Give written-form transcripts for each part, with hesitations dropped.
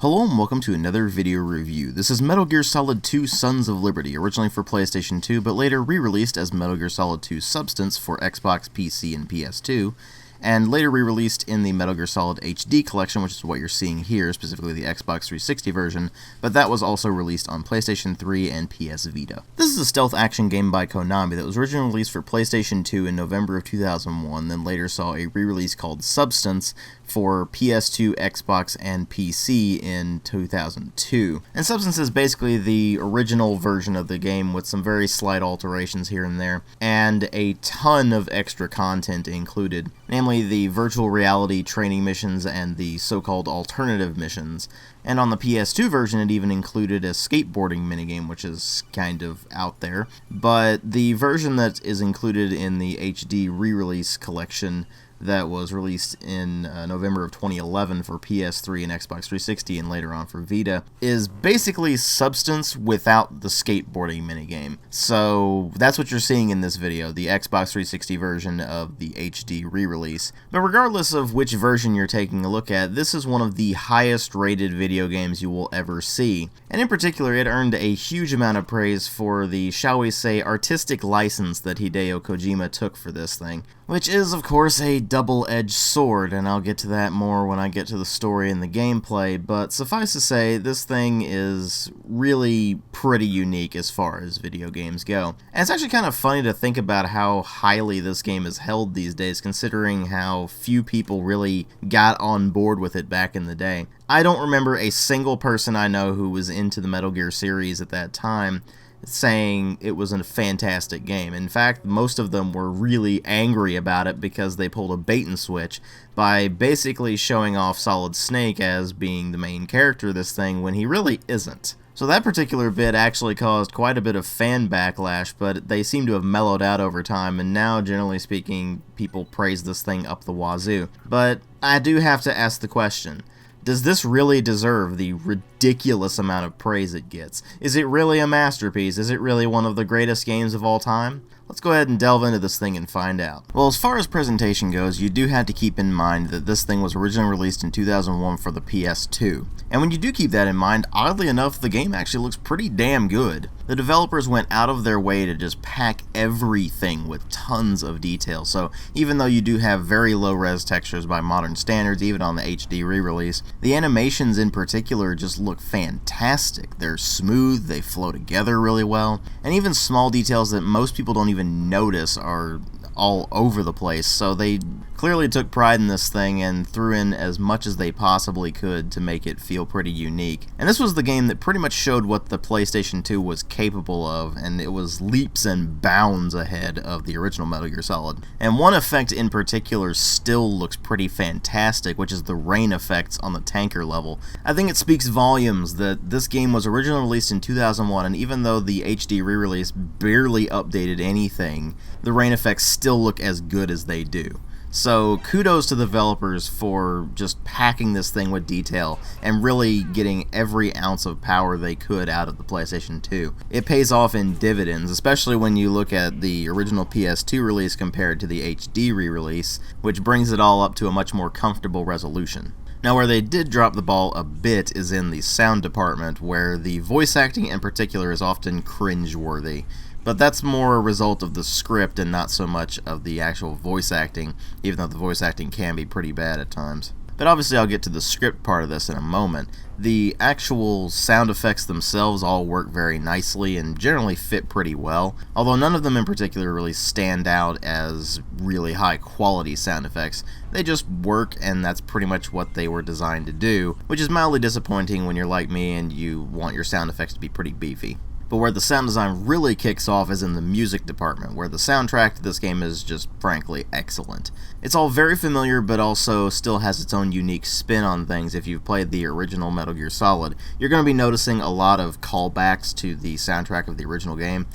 Hello and welcome to another video review. This is Metal Gear Solid 2 Sons of Liberty, originally for PlayStation 2, but later re-released as Metal Gear Solid 2 Substance for Xbox, PC, and PS2, and later re-released in the Metal Gear Solid HD collection, which is what you're seeing here, specifically the Xbox 360 version, but that was also released on PlayStation 3 and PS Vita. This is a stealth action game by Konami that was originally released for PlayStation 2 in November of 2001, then later saw a re-release called Substance for PS2, Xbox, and PC in 2002. And Substance is basically the original version of the game with some very slight alterations here and there, and a ton of extra content included, namely the virtual reality training missions and the so-called alternative missions. And on the PS2 version, it even included a skateboarding minigame, which is kind of out there. But the version that is included in the HD re-release collection that was released in November of 2011 for PS3 and Xbox 360 and later on for Vita, is basically Substance without the skateboarding minigame. So that's what you're seeing in this video, the Xbox 360 version of the HD re-release. But regardless of which version you're taking a look at, this is one of the highest rated video games you will ever see. And in particular, it earned a huge amount of praise for the, shall we say, artistic license that Hideo Kojima took for this thing, which is, of course, a double-edged sword, and I'll get to that more when I get to the story and the gameplay, but suffice to say, this thing is really pretty unique as far as video games go. And it's actually kind of funny to think about how highly this game is held these days, considering how few people really got on board with it back in the day. I don't remember a single person I know who was into the Metal Gear series at that time saying it was a fantastic game. In fact, most of them were really angry about it because they pulled a bait and switch by basically showing off Solid Snake as being the main character of this thing when he really isn't. So that particular bit actually caused quite a bit of fan backlash, but they seem to have mellowed out over time, and now, generally speaking, people praise this thing up the wazoo. But I do have to ask the question, does this really deserve the ridiculous amount of praise it gets? Is it really a masterpiece? Is it really one of the greatest games of all time? Let's go ahead and delve into this thing and find out. Well, as far as presentation goes, you do have to keep in mind that this thing was originally released in 2001 for the PS2. And when you do keep that in mind, oddly enough, the game actually looks pretty damn good. The developers went out of their way to just pack everything with tons of detail, so even though you do have very low-res textures by modern standards, even on the HD re-release, the animations in particular just look fantastic. They're smooth, they flow together really well, and even small details that most people don't even notice are all over the place, so they clearly took pride in this thing and threw in as much as they possibly could to make it feel pretty unique. And this was the game that pretty much showed what the PlayStation 2 was capable of, and it was leaps and bounds ahead of the original Metal Gear Solid. And one effect in particular still looks pretty fantastic, which is the rain effects on the tanker level. I think it speaks volumes that this game was originally released in 2001, and even though the HD re-release barely updated anything, the rain effects still look as good as they do. So kudos to the developers for just packing this thing with detail and really getting every ounce of power they could out of the PlayStation 2. It pays off in dividends, especially when you look at the original PS2 release compared to the HD re-release, which brings it all up to a much more comfortable resolution. Now, where they did drop the ball a bit is in the sound department, where the voice acting in particular is often cringe-worthy. But that's more a result of the script and not so much of the actual voice acting, even though the voice acting can be pretty bad at times. But obviously I'll get to the script part of this in a moment. The actual sound effects themselves all work very nicely and generally fit pretty well, although none of them in particular really stand out as really high quality sound effects. They just work, and that's pretty much what they were designed to do, which is mildly disappointing when you're like me and you want your sound effects to be pretty beefy. But where the sound design really kicks off is in the music department, where the soundtrack to this game is just frankly excellent. It's all very familiar, but also still has its own unique spin on things. If you've played the original Metal Gear Solid, you're going to be noticing a lot of callbacks to the soundtrack of the original game.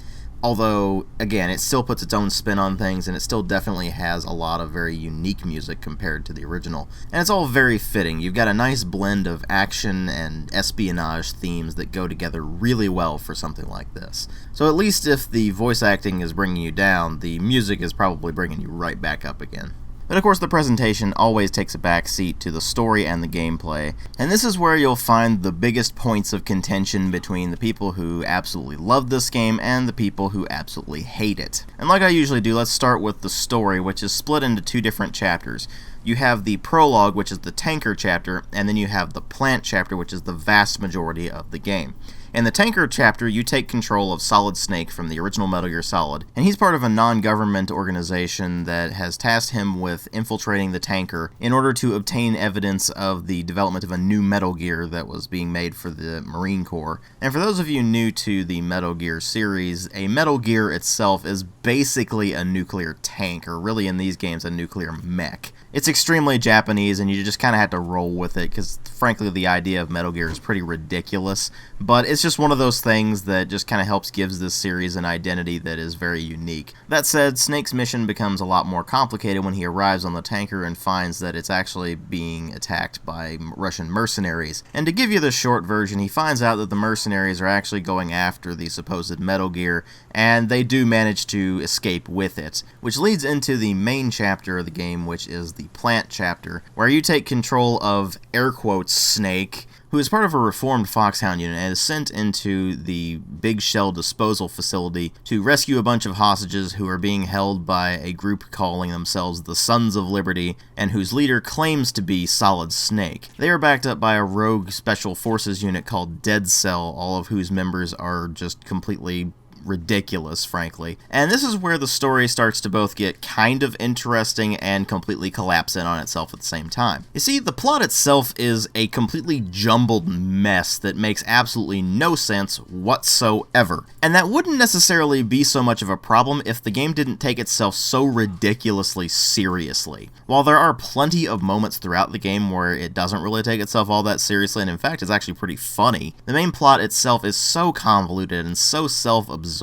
Although, again, it still puts its own spin on things, and it still definitely has a lot of very unique music compared to the original. And it's all very fitting. You've got a nice blend of action and espionage themes that go together really well for something like this. So at least if the voice acting is bringing you down, the music is probably bringing you right back up again. But of course the presentation always takes a back seat to the story and the gameplay, and this is where you'll find the biggest points of contention between the people who absolutely love this game and the people who absolutely hate it. And like I usually do, let's start with the story, which is split into two different chapters. You have the prologue, which is the tanker chapter, and then you have the plant chapter, which is the vast majority of the game. In the tanker chapter, you take control of Solid Snake from the original Metal Gear Solid, and he's part of a non-government organization that has tasked him with infiltrating the tanker in order to obtain evidence of the development of a new Metal Gear that was being made for the Marine Corps. And for those of you new to the Metal Gear series, a Metal Gear itself is basically a nuclear tank, or really in these games a nuclear mech. It's extremely Japanese, and you just kind of have to roll with it, because frankly the idea of Metal Gear is pretty ridiculous, but it's just one of those things that just kind of gives this series an identity that is very unique. That said, Snake's mission becomes a lot more complicated when he arrives on the tanker and finds that it's actually being attacked by Russian mercenaries. And to give you the short version, he finds out that the mercenaries are actually going after the supposed Metal Gear, and they do manage to escape with it, which leads into the main chapter of the game, which is the plant chapter, where you take control of, air quotes, Snake, who is part of a reformed Foxhound unit and is sent into the Big Shell disposal facility to rescue a bunch of hostages who are being held by a group calling themselves the Sons of Liberty, and whose leader claims to be Solid Snake. They are backed up by a rogue special forces unit called Dead Cell, all of whose members are just completely ridiculous, frankly. And this is where the story starts to both get kind of interesting and completely collapse in on itself at the same time. You see, the plot itself is a completely jumbled mess that makes absolutely no sense whatsoever. And that wouldn't necessarily be so much of a problem if the game didn't take itself so ridiculously seriously. While there are plenty of moments throughout the game where it doesn't really take itself all that seriously, and in fact it's actually pretty funny, the main plot itself is so convoluted and so self-absorbed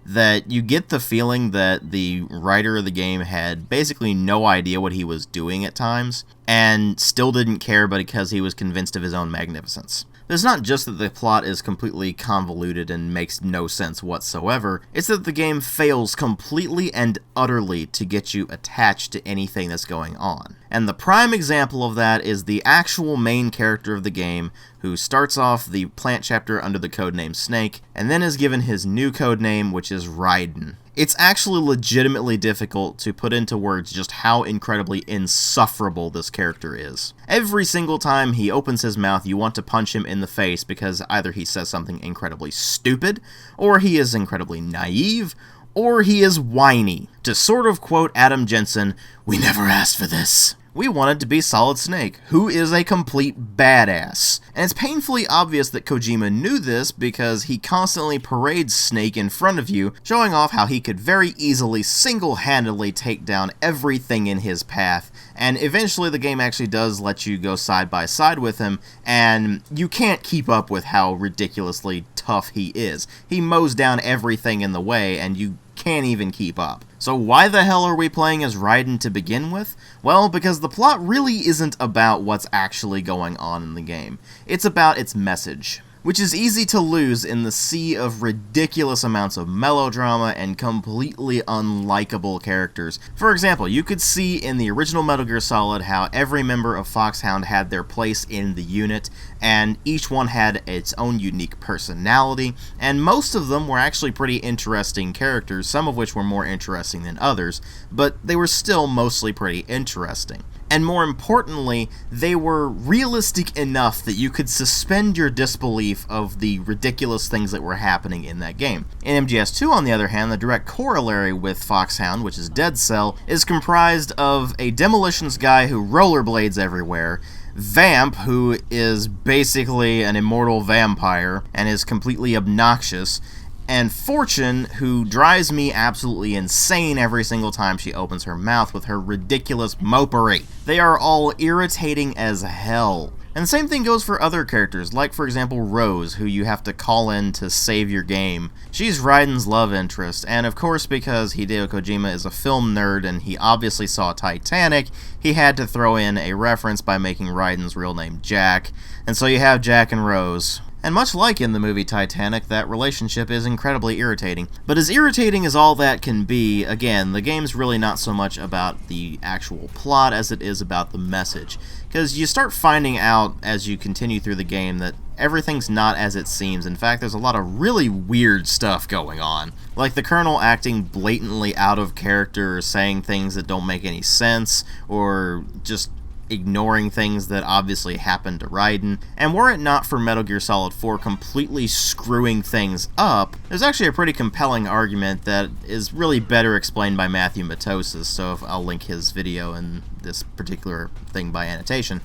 that you get the feeling that the writer of the game had basically no idea what he was doing at times, and still didn't care because he was convinced of his own magnificence. It's not just that the plot is completely convoluted and makes no sense whatsoever, it's that the game fails completely and utterly to get you attached to anything that's going on. And the prime example of that is the actual main character of the game, who starts off the plant chapter under the codename Snake, and then is given his new codename, which is Raiden. It's actually legitimately difficult to put into words just how incredibly insufferable this character is. Every single time he opens his mouth, you want to punch him in the face because either he says something incredibly stupid, or he is incredibly naive, or he is whiny. To sort of quote Adam Jensen, "We never asked for this." We wanted to be Solid Snake, who is a complete badass. And it's painfully obvious that Kojima knew this because he constantly parades Snake in front of you, showing off how he could very easily single-handedly take down everything in his path, and eventually the game actually does let you go side by side with him, and you can't keep up with how ridiculously tough he is. He mows down everything in the way, and you can't even keep up. So why the hell are we playing as Raiden to begin with? Well, because the plot really isn't about what's actually going on in the game. It's about its message, which is easy to lose in the sea of ridiculous amounts of melodrama and completely unlikable characters. For example, you could see in the original Metal Gear Solid how every member of Foxhound had their place in the unit, and each one had its own unique personality, and most of them were actually pretty interesting characters, some of which were more interesting than others, but they were still mostly pretty interesting. And more importantly, they were realistic enough that you could suspend your disbelief of the ridiculous things that were happening in that game. In MGS2, on the other hand, the direct corollary with Foxhound, which is Dead Cell, is comprised of a demolitions guy who rollerblades everywhere, Vamp, who is basically an immortal vampire and is completely obnoxious, and Fortune, who drives me absolutely insane every single time she opens her mouth with her ridiculous mopery. They are all irritating as hell. And the same thing goes for other characters, like for example Rose, who you have to call in to save your game. She's Raiden's love interest, and of course because Hideo Kojima is a film nerd and he obviously saw Titanic, he had to throw in a reference by making Raiden's real name Jack, and so you have Jack and Rose. And much like in the movie Titanic, that relationship is incredibly irritating. But as irritating as all that can be, again, the game's really not so much about the actual plot as it is about the message. Because you start finding out as you continue through the game that everything's not as it seems. In fact, there's a lot of really weird stuff going on. Like the Colonel acting blatantly out of character, or saying things that don't make any sense, or just ignoring things that obviously happened to Raiden. And were it not for Metal Gear Solid 4 completely screwing things up, there's actually a pretty compelling argument that is really better explained by Matthew Matosis, so I'll link his video in this particular thing by annotation.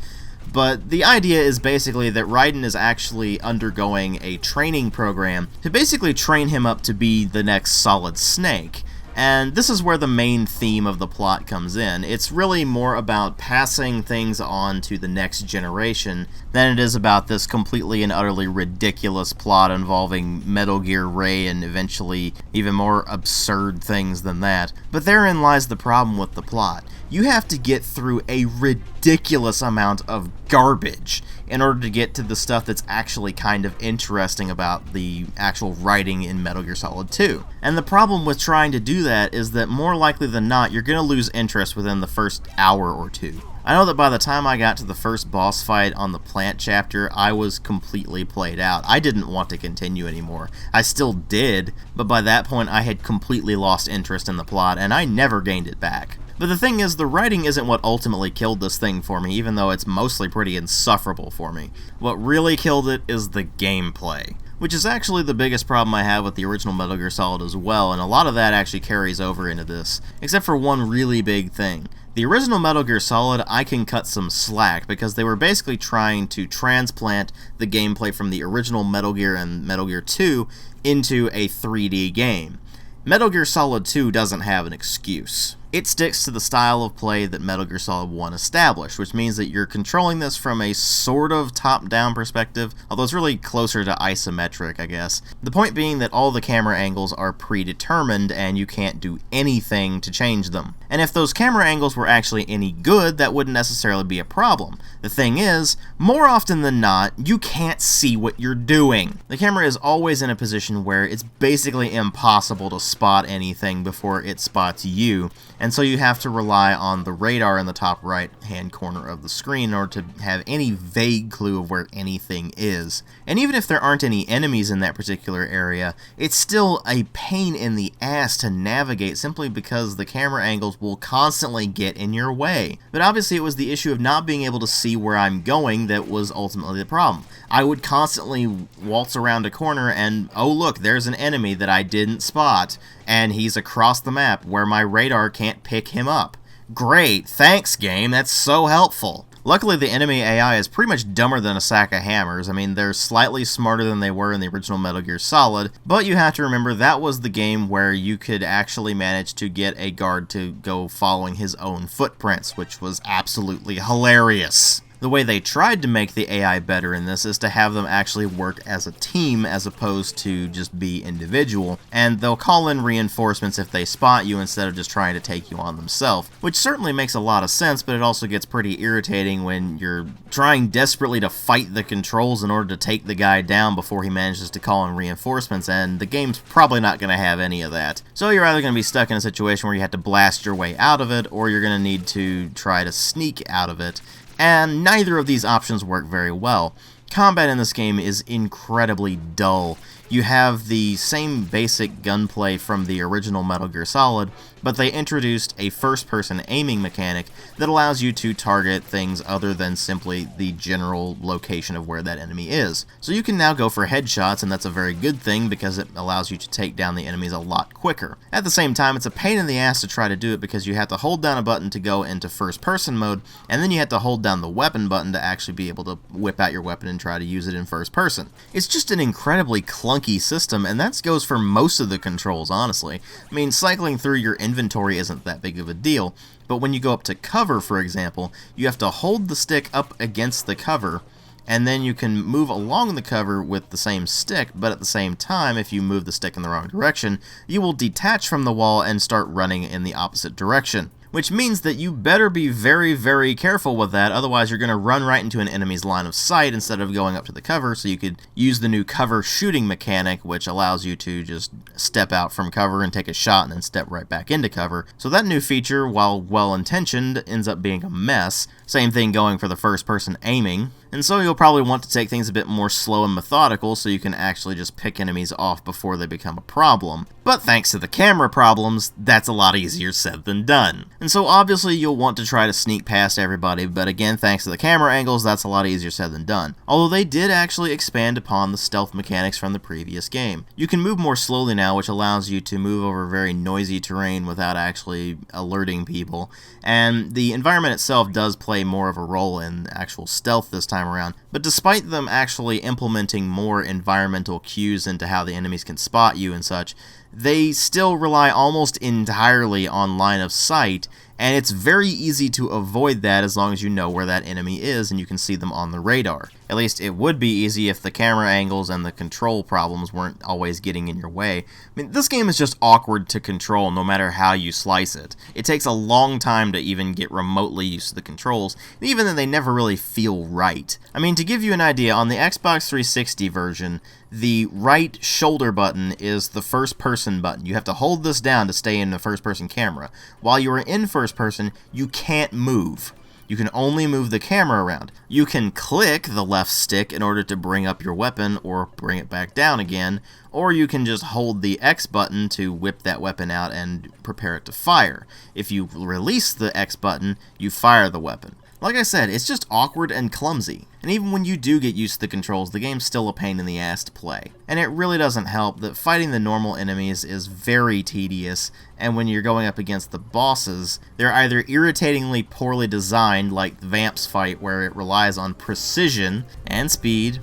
But the idea is basically that Raiden is actually undergoing a training program to basically train him up to be the next Solid Snake. And this is where the main theme of the plot comes in. It's really more about passing things on to the next generation than it is about this completely and utterly ridiculous plot involving Metal Gear Ray and eventually even more absurd things than that. But therein lies the problem with the plot. You have to get through a ridiculous amount of garbage in order to get to the stuff that's actually kind of interesting about the actual writing in Metal Gear Solid 2. And the problem with trying to do that is that more likely than not, you're going to lose interest within the first hour or two. I know that by the time I got to the first boss fight on the plant chapter, I was completely played out. I didn't want to continue anymore. I still did, but by that point I had completely lost interest in the plot, and I never gained it back. But the thing is, the writing isn't what ultimately killed this thing for me, even though it's mostly pretty insufferable for me. What really killed it is the gameplay, which is actually the biggest problem I have with the original Metal Gear Solid as well, and a lot of that actually carries over into this, except for one really big thing. The original Metal Gear Solid, I can cut some slack, because they were basically trying to transplant the gameplay from the original Metal Gear and Metal Gear 2 into a 3D game. Metal Gear Solid 2 doesn't have an excuse. It sticks to the style of play that Metal Gear Solid 1 established, which means that you're controlling this from a sort of top-down perspective, although it's really closer to isometric, I guess. The point being that all the camera angles are predetermined and you can't do anything to change them. And if those camera angles were actually any good, that wouldn't necessarily be a problem. The thing is, more often than not, you can't see what you're doing. The camera is always in a position where it's basically impossible to spot anything before it spots you, and so you have to rely on the radar in the top right-hand corner of the screen in order to have any vague clue of where anything is. And even if there aren't any enemies in that particular area, it's still a pain in the ass to navigate simply because the camera angles will constantly get in your way. But obviously it was the issue of not being able to see where I'm going that was ultimately the problem. I would constantly waltz around a corner and, oh look, there's an enemy that I didn't spot, and he's across the map where my radar can't pick him up. Great, thanks game, that's so helpful. Luckily, the enemy AI is pretty much dumber than a sack of hammers. I mean, they're slightly smarter than they were in the original Metal Gear Solid, but you have to remember that was the game where you could actually manage to get a guard to go following his own footprints, which was absolutely hilarious. The way they tried to make the AI better in this is to have them actually work as a team as opposed to just be individual, and they'll call in reinforcements if they spot you instead of just trying to take you on themselves, which certainly makes a lot of sense, but it also gets pretty irritating when you're trying desperately to fight the controls in order to take the guy down before he manages to call in reinforcements, and the game's probably not going to have any of that. So you're either going to be stuck in a situation where you have to blast your way out of it, or you're going to need to try to sneak out of it. And neither of these options work very well. Combat in this game is incredibly dull. You have the same basic gunplay from the original Metal Gear Solid, but they introduced a first-person aiming mechanic that allows you to target things other than simply the general location of where that enemy is. So you can now go for headshots, and that's a very good thing because it allows you to take down the enemies a lot quicker. At the same time, it's a pain in the ass to try to do it because you have to hold down a button to go into first-person mode, and then you have to hold down the weapon button to actually be able to whip out your weapon and try to use it in first person. It's just an incredibly clunky system, and that goes for most of the controls, honestly. I mean, cycling through your inventory isn't that big of a deal, but when you go up to cover, for example, you have to hold the stick up against the cover, and then you can move along the cover with the same stick, but at the same time, if you move the stick in the wrong direction, you will detach from the wall and start running in the opposite direction, which means that you better be very, very careful with that, otherwise you're going to run right into an enemy's line of sight instead of going up to the cover, so you could use the new cover shooting mechanic, which allows you to just step out from cover and take a shot and then step right back into cover. So that new feature, while well-intentioned, ends up being a mess. Same thing going for the first-person aiming. And so you'll probably want to take things a bit more slow and methodical so you can actually just pick enemies off before they become a problem. But thanks to the camera problems, that's a lot easier said than done. And so obviously you'll want to try to sneak past everybody, but again, thanks to the camera angles, that's a lot easier said than done. Although they did actually expand upon the stealth mechanics from the previous game. You can move more slowly now, which allows you to move over very noisy terrain without actually alerting people. And the environment itself does play more of a role in actual stealth this time around, but despite them actually implementing more environmental cues into how the enemies can spot you and such, they still rely almost entirely on line of sight, and it's very easy to avoid that as long as you know where that enemy is and you can see them on the radar. At least it would be easy if the camera angles and the control problems weren't always getting in your way. I mean, this game is just awkward to control no matter how you slice it. It takes a long time to even get remotely used to the controls, and even then they never really feel right. I mean, to give you an idea, on the Xbox 360 version, the right shoulder button is the first person button. You have to hold this down to stay in the first person camera. While you are in first person, you can't move. You can only move the camera around. You can click the left stick in order to bring up your weapon or bring it back down again, or you can just hold the X button to whip that weapon out and prepare it to fire. If you release the X button, you fire the weapon. Like I said, it's just awkward and clumsy. And even when you do get used to the controls, the game's still a pain in the ass to play. And it really doesn't help that fighting the normal enemies is very tedious, and when you're going up against the bosses, they're either irritatingly poorly designed, like the Vamps fight where it relies on precision and speed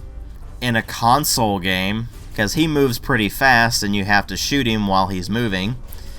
in a console game, because he moves pretty fast and you have to shoot him while he's moving.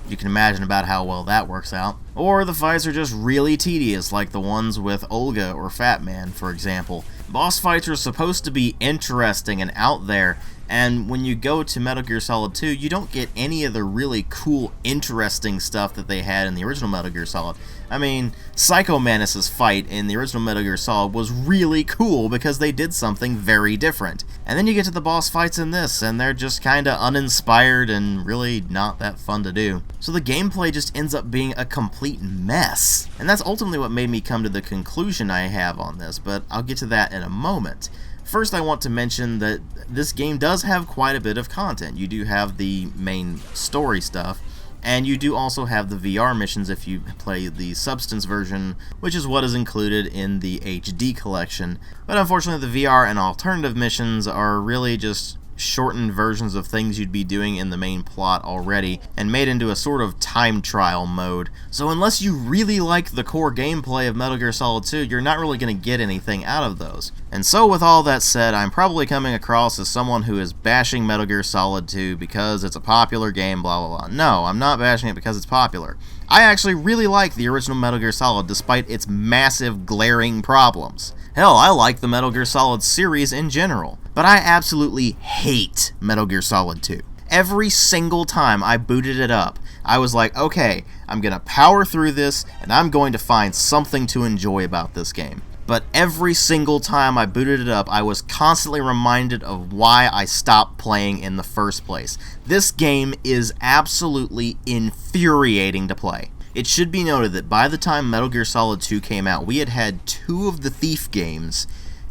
You can imagine about how well that works out. Or the fights are just really tedious, like the ones with Olga or Fat Man, for example. Boss fights are supposed to be interesting and out there, and when you go to Metal Gear Solid 2, you don't get any of the really cool, interesting stuff that they had in the original Metal Gear Solid. I mean, Psycho Mantis' fight in the original Metal Gear Solid was really cool because they did something very different. And then you get to the boss fights in this, and they're just kinda uninspired and really not that fun to do. So the gameplay just ends up being a complete mess. And that's ultimately what made me come to the conclusion I have on this, but I'll get to that in a moment. First, I want to mention that this game does have quite a bit of content. You do have the main story stuff, and you do also have the VR missions if you play the Substance version, which is what is included in the HD collection. But unfortunately, the VR and alternative missions are really just shortened versions of things you'd be doing in the main plot already, and made into a sort of time trial mode. So unless you really like the core gameplay of Metal Gear Solid 2, you're not really going to get anything out of those. And so with all that said, I'm probably coming across as someone who is bashing Metal Gear Solid 2 because it's a popular game, blah blah blah. No, I'm not bashing it because it's popular. I actually really like the original Metal Gear Solid despite its massive glaring problems. Hell, I like the Metal Gear Solid series in general. But I absolutely hate Metal Gear Solid 2. Every single time I booted it up, I was like, okay, I'm gonna power through this, and I'm going to find something to enjoy about this game. But every single time I booted it up, I was constantly reminded of why I stopped playing in the first place. This game is absolutely infuriating to play. It should be noted that by the time Metal Gear Solid 2 came out, we had had 2 of the Thief games,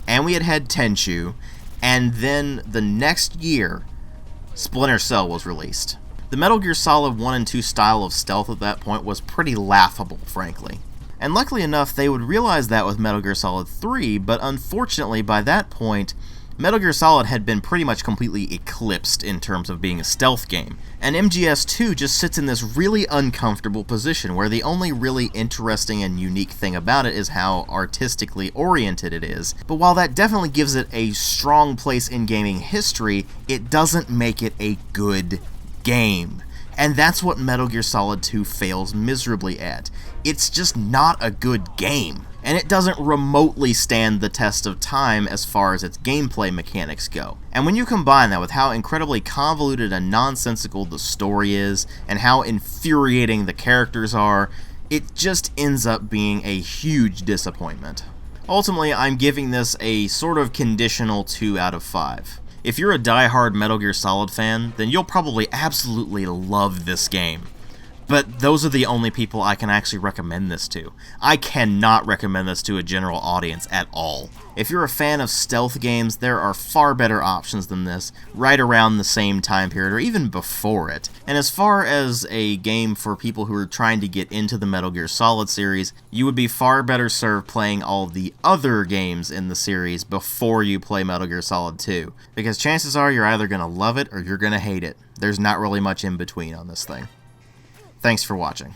and we had had Tenchu, and then the next year, Splinter Cell was released. The Metal Gear Solid 1 and 2 style of stealth at that point was pretty laughable, frankly. And luckily enough, they would realize that with Metal Gear Solid 3, but unfortunately, by that point, Metal Gear Solid had been pretty much completely eclipsed in terms of being a stealth game. And MGS2 just sits in this really uncomfortable position where the only really interesting and unique thing about it is how artistically oriented it is. But while that definitely gives it a strong place in gaming history, it doesn't make it a good game. And that's what Metal Gear Solid 2 fails miserably at. It's just not a good game. And it doesn't remotely stand the test of time as far as its gameplay mechanics go. And when you combine that with how incredibly convoluted and nonsensical the story is, and how infuriating the characters are, it just ends up being a huge disappointment. Ultimately, I'm giving this a sort of conditional 2 out of 5. If you're a die-hard Metal Gear Solid fan, then you'll probably absolutely love this game. But those are the only people I can actually recommend this to. I cannot recommend this to a general audience at all. If you're a fan of stealth games, there are far better options than this, right around the same time period, or even before it. And as far as a game for people who are trying to get into the Metal Gear Solid series, you would be far better served playing all the other games in the series before you play Metal Gear Solid 2. Because chances are you're either going to love it or you're going to hate it. There's not really much in between on this thing. Thanks for watching.